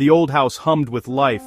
The old house hummed with life.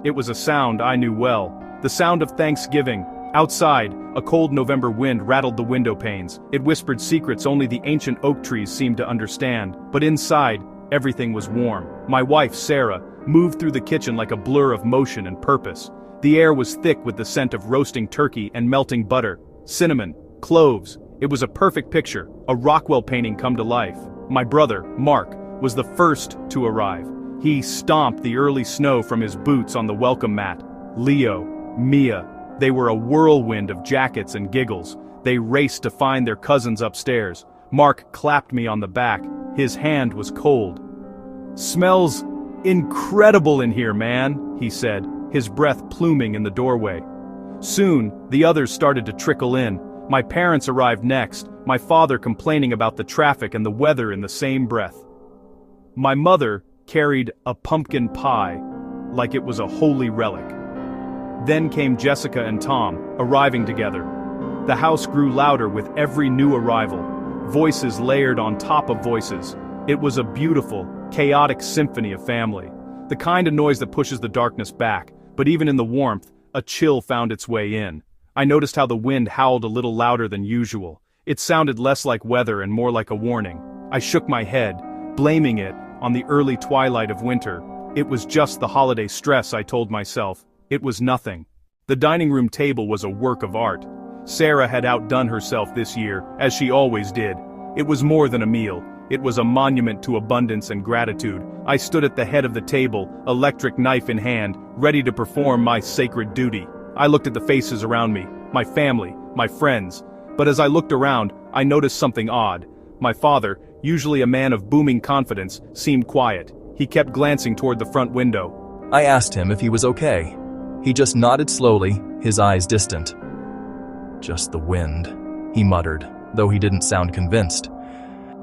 It was a sound I knew well. The sound of Thanksgiving. Outside, a cold November wind rattled the window panes. It whispered secrets only the ancient oak trees seemed to understand. But inside, everything was warm. My wife, Sarah, moved through the kitchen like a blur of motion and purpose. The air was thick with the scent of roasting turkey and melting butter, cinnamon, cloves. It was a perfect picture, a Rockwell painting come to life. My brother, Mark, was the first to arrive. He stomped the early snow from his boots on the welcome mat. Leo, Mia, they were a whirlwind of jackets and giggles. They raced to find their cousins upstairs. Mark clapped me on the back. His hand was cold. "Smells incredible in here, man," he said, his breath pluming in the doorway. Soon, the others started to trickle in. My parents arrived next, my father complaining about the traffic and the weather in the same breath. My mother carried a pumpkin pie like it was a holy relic. Then came Jessica and Tom, arriving together. The house grew louder with every new arrival. Voices layered on top of voices. It was a beautiful, chaotic symphony of family. The kind of noise that pushes the darkness back, but even in the warmth, a chill found its way in. I noticed how the wind howled a little louder than usual. It sounded less like weather and more like a warning. I shook my head, blaming it on the early twilight of winter. It was just the holiday stress, I told myself. It was nothing. The dining room table was a work of art. Sarah had outdone herself this year, as she always did. It was more than a meal. It was a monument to abundance and gratitude. I stood at the head of the table, electric knife in hand, ready to perform my sacred duty. I looked at the faces around me, my family, my friends. But as I looked around, I noticed something odd. My father, usually a man of booming confidence, seemed quiet. He kept glancing toward the front window. I asked him if he was okay. He just nodded slowly, his eyes distant. "Just the wind," he muttered, though he didn't sound convinced.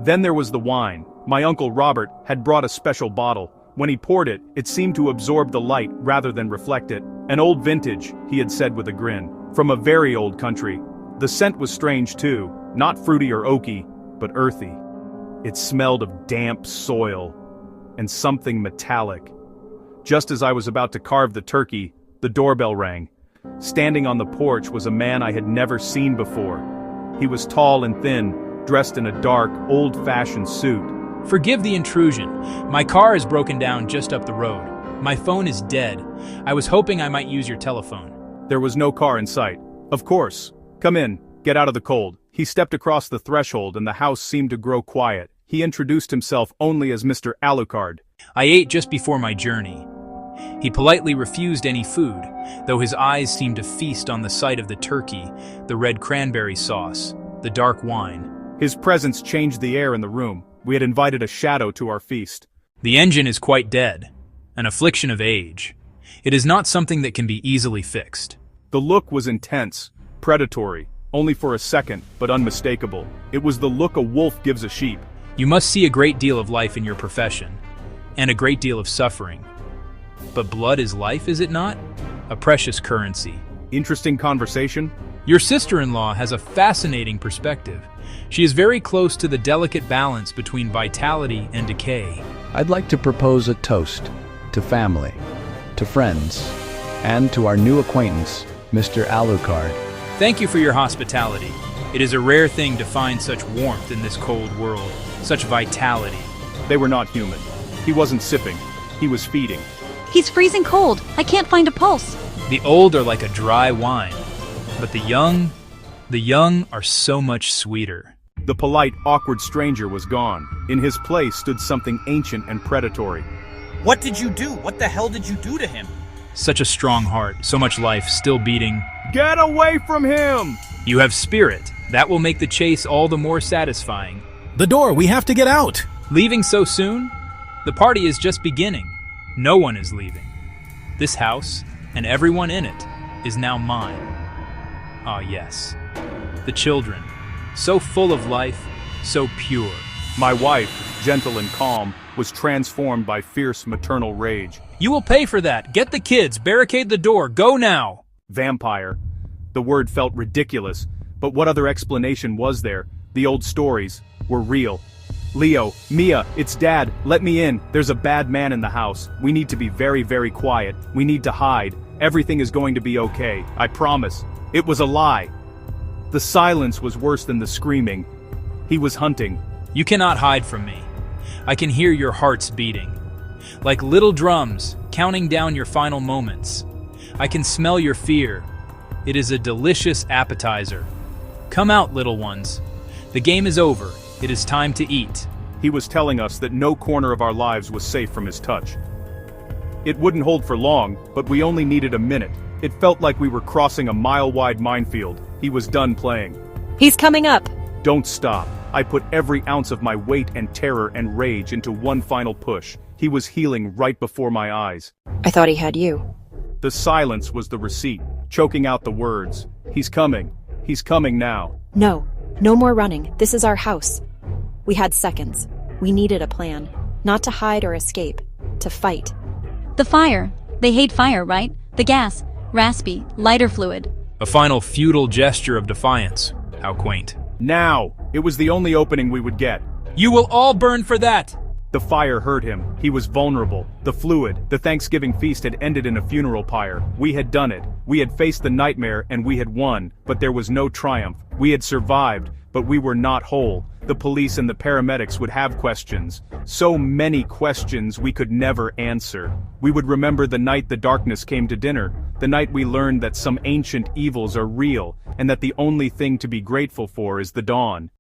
Then there was the wine. My uncle Robert had brought a special bottle. When he poured it, it seemed to absorb the light rather than reflect it. "An old vintage," he had said with a grin. "From a very old country." The scent was strange too, not fruity or oaky, but earthy. It smelled of damp soil and something metallic. Just as I was about to carve the turkey, the doorbell rang. Standing on the porch was a man I had never seen before. He was tall and thin, dressed in a dark, old-fashioned suit. "Forgive the intrusion. My car is broken down just up the road. My phone is dead. I was hoping I might use your telephone." There was no car in sight. "Of course. Come in, get out of the cold." He stepped across the threshold and the house seemed to grow quiet. He introduced himself only as Mr. Alucard. "I ate just before my journey." He politely refused any food, though his eyes seemed to feast on the sight of the turkey, the red cranberry sauce, the dark wine. His presence changed the air in the room. We had invited a shadow to our feast. "The engine is quite dead, an affliction of age. It is not something that can be easily fixed." The look was intense, predatory, only for a second, but unmistakable. It was the look a wolf gives a sheep. "You must see a great deal of life in your profession, and a great deal of suffering. But blood is life, is it not? A precious currency." Interesting conversation? "Your sister-in-law has a fascinating perspective. She is very close to the delicate balance between vitality and decay." I'd like to propose a toast to family, to friends, and to our new acquaintance, Mr. Alucard. "Thank you for your hospitality. It is a rare thing to find such warmth in this cold world, such vitality." They were not human. He wasn't sipping. He was feeding. "He's freezing cold. I can't find a pulse." "The old are like a dry wine, but the young are so much sweeter." The polite, awkward stranger was gone. In his place stood something ancient and predatory. "What did you do? What the hell did you do to him?" Such a strong heart, so much life still beating. "Get away from him!" "You have spirit. That will make the chase all the more satisfying." "The door, we have to get out!" "Leaving so soon? The party is just beginning. No one is leaving. This house, and everyone in it, is now mine." Ah, yes. The children, so full of life, so pure. My wife, gentle and calm, was transformed by fierce maternal rage. "You will pay for that. Get the kids, barricade the door, go now!" Vampire. The word felt ridiculous, but what other explanation was there? The old stories were real. Leo, Mia, it's Dad, let me in. There's a bad man in the house. We need to be very, very quiet. We need to hide. Everything is going to be okay, I promise. It was a lie. The silence was worse than the screaming. He was hunting. You cannot hide from me. I can hear your hearts beating. Like little drums, counting down your final moments. I can smell your fear. It is a delicious appetizer. Come out, little ones. The game is over. It is time to eat. He was telling us that no corner of our lives was safe from his touch. It wouldn't hold for long, but we only needed a minute. It felt like we were crossing a mile-wide minefield. He was done playing. He's coming up. Don't stop. I put every ounce of my weight and terror and rage into one final push. He was healing right before my eyes. I thought he had you. The silence was the receipt, choking out the words. He's coming. He's coming now. No. No more running. This is our house. We had seconds. We needed a plan. Not to hide or escape. To fight. The fire. They hate fire, right? The gas. Raspy. Lighter fluid. A final futile gesture of defiance. How quaint. Now! It was the only opening we would get. You will all burn for that! The fire hurt him. He was vulnerable. The fluid, the Thanksgiving feast had ended in a funeral pyre. We had done it. We had faced the nightmare and we had won, but there was no triumph. We had survived, but we were not whole. The police and the paramedics would have questions. So many questions we could never answer. We would remember the night the darkness came to dinner, the night we learned that some ancient evils are real, and that the only thing to be grateful for is the dawn.